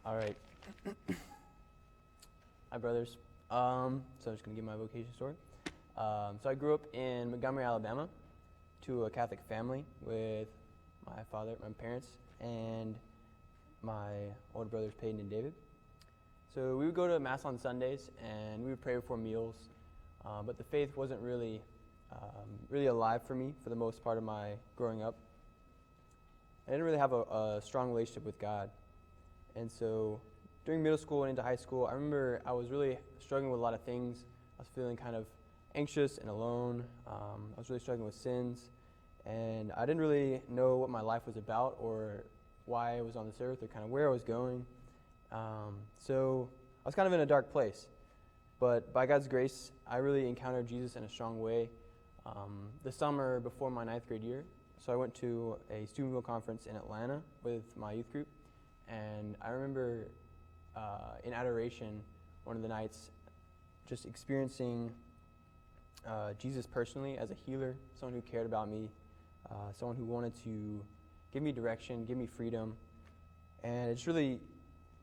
All right. Hi, brothers. So I'm just going to give my vocation story. So I grew up in Montgomery, Alabama, to a Catholic family with my father, my parents, and my older brothers, Peyton and David. So we would go to Mass on Sundays, and we would pray before meals, but the faith wasn't really alive for me for the most part of my growing up. I didn't really have a strong relationship with God. And so during middle school and into high school, I remember I was really struggling with a lot of things. I was feeling kind of anxious and alone. I was really struggling with sins. And I didn't really know what my life was about or why I was on this earth or kind of where I was going. So I was kind of in a dark place. But by God's grace, I really encountered Jesus in a strong way the summer before my 9th grade year. So I went to a student meal conference in Atlanta with my youth group. And I remember in adoration, one of the nights, just experiencing Jesus personally as a healer, someone who cared about me, someone who wanted to give me direction, give me freedom. And it just really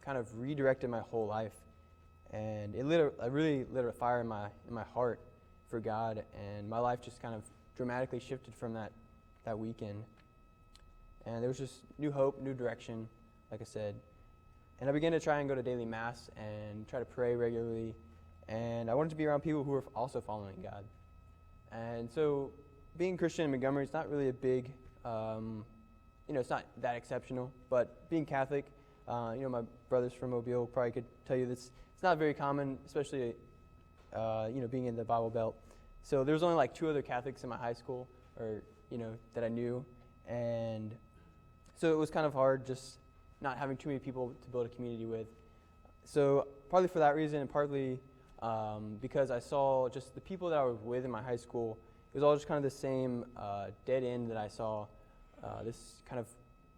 kind of redirected my whole life. And it really lit a fire in my heart for God. And my life just kind of dramatically shifted from that weekend. And there was just new hope, new direction, like I said. And I began to try and go to daily Mass and try to pray regularly. And I wanted to be around people who were also following God. And so being Christian in Montgomery, it's not really a big, it's not that exceptional. But being Catholic, my brothers from Mobile probably could tell you this. It's not very common, especially, being in the Bible Belt. So there was only like 2 other Catholics in my high school, that I knew. And so it was kind of hard just not having too many people to build a community with. So partly for that reason, and partly because I saw just the people that I was with in my high school, it was all just kind of the same dead end that I saw, this kind of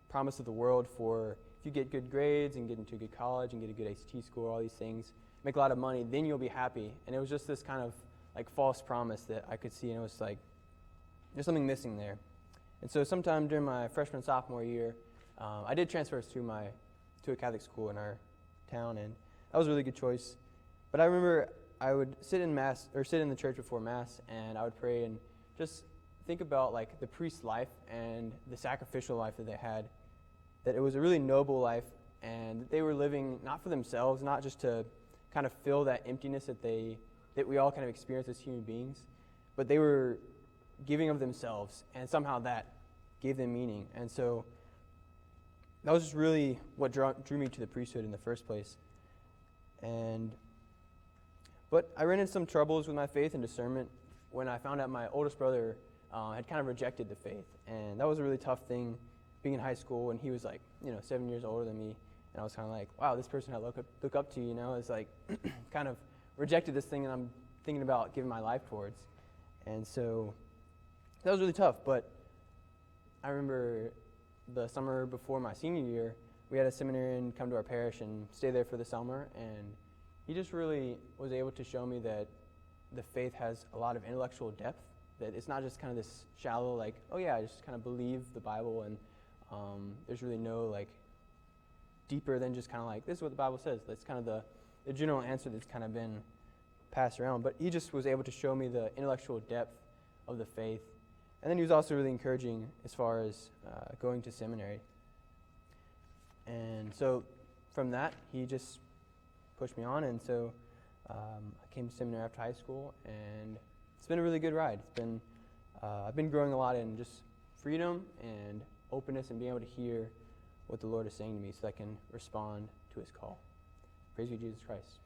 promise of the world for if you get good grades and get into a good college and get a good ACT score, all these things, make a lot of money, then you'll be happy. And it was just this kind of like false promise that I could see, and it was like, there's something missing there. And so sometime during my freshman, sophomore year, I did transfer to a Catholic school in our town, and that was a really good choice. But I remember I would sit in the church before Mass, and I would pray and just think about like the priest's life and the sacrificial life that they had, that it was a really noble life, and that they were living not for themselves, not just to kind of fill that emptiness that we all kind of experience as human beings, but they were giving of themselves, and somehow that gave them meaning. And so that was just really what drew me to the priesthood in the first place. But I ran into some troubles with my faith and discernment when I found out my oldest brother had kind of rejected the faith. And that was a really tough thing, being in high school, and he was like, 7 years older than me. And I was kind of like, wow, this person I look up to, is like kind of rejected this thing that I'm thinking about giving my life towards. And so that was really tough. But I remember the summer before my senior year, we had a seminarian come to our parish and stay there for the summer, and he just really was able to show me that the faith has a lot of intellectual depth, that it's not just kind of this shallow, like, oh yeah, I just kind of believe the Bible, and there's really no like deeper than just kind of like, this is what the Bible says. That's kind of the general answer that's kind of been passed around. But he just was able to show me the intellectual depth of the faith. And then he was also really encouraging as far as going to seminary. And so from that, he just pushed me on. And so I came to seminary after high school, and it's been a really good ride. I've been growing a lot in just freedom and openness and being able to hear what the Lord is saying to me so I can respond to his call. Praise be Jesus Christ.